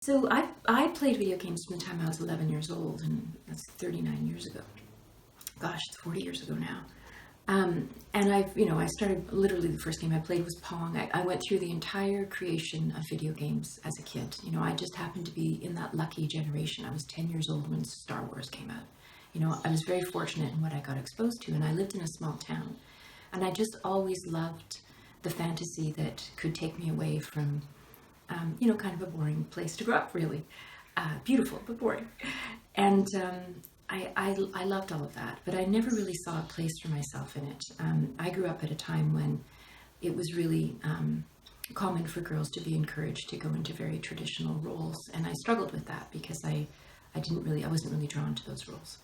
So I played video games from the time I was 11 years old, and that's 39 years ago. Gosh, it's 40 years ago now. And I started, literally the first game I played was Pong. I went through the entire creation of video games as a kid. I just happened to be in that lucky generation. I was 10 years old when Star Wars came out. I was very fortunate in what I got exposed to, and I lived in a small town. And I just always loved the fantasy that could take me away from, kind of a boring place to grow up, really. Beautiful, but boring. And I loved all of that, but I never really saw a place for myself in it. I grew up at a time when it was really common for girls to be encouraged to go into very traditional roles, and I struggled with that because I wasn't really drawn to those roles.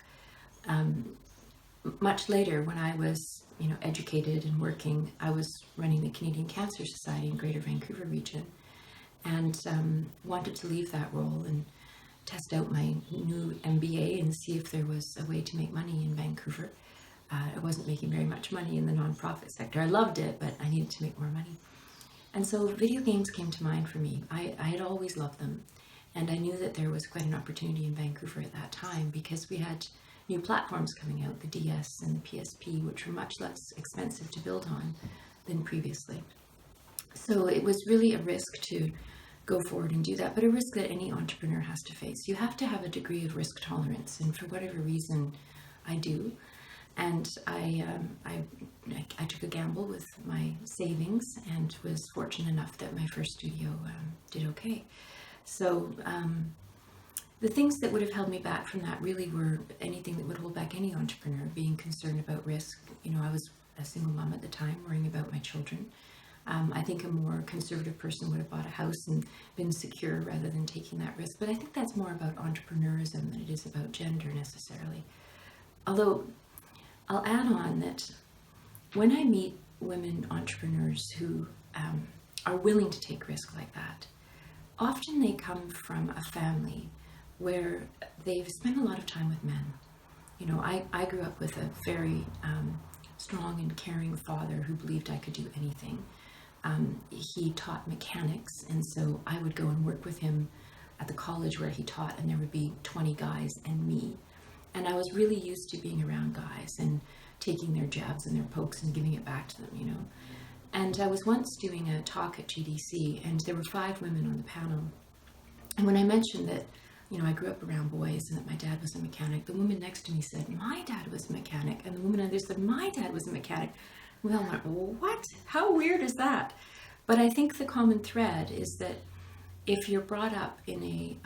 Much later, when I was educated and working, I was running the Canadian Cancer Society in Greater Vancouver region, and wanted to leave that role and test out my new MBA and see if there was a way to make money in Vancouver. I wasn't making very much money in the nonprofit sector. I loved it, but I needed to make more money. And so video games came to mind for me. I had always loved them, and I knew that there was quite an opportunity in Vancouver at that time because we had new platforms coming out, the DS and the PSP, which were much less expensive to build on than previously. So it was really a risk to go forward and do that, but a risk that any entrepreneur has to face. You have to have a degree of risk tolerance, and for whatever reason, I do. And I took a gamble with my savings and was fortunate enough that my first studio did okay. So the things that would have held me back from that really were anything that would hold back any entrepreneur, being concerned about risk. I was a single mom at the time, worrying about my children. I think a more conservative person would have bought a house and been secure rather than taking that risk. But I think that's more about entrepreneurism than it is about gender necessarily. Although I'll add on that when I meet women entrepreneurs who are willing to take risk like that, often they come from a family where they've spent a lot of time with men. I grew up with a very strong and caring father who believed I could do anything. He taught mechanics, and so I would go and work with him at the college where he taught, and there would be 20 guys and me. And I was really used to being around guys and taking their jabs and their pokes and giving it back to them, And I was once doing a talk at GDC, and there were 5 women on the panel. And when I mentioned that, I grew up around boys and that my dad was a mechanic, the woman next to me said, "My dad was a mechanic." And the woman on the other said, "My dad was a mechanic." We all went, "What? How weird is that?" But I think the common thread is that if you're brought up in a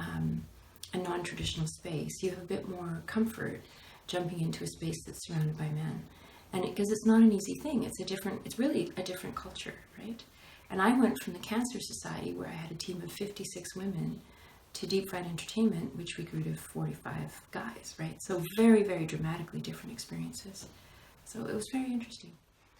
non-traditional space, you have a bit more comfort jumping into a space that's surrounded by men. And because it's not an easy thing, it's really a different culture, right? And I went from the Cancer Society, where I had a team of 56 women, to Deep Fried Entertainment, which we grew to 45 guys, right? So very, very dramatically different experiences. So it was very interesting.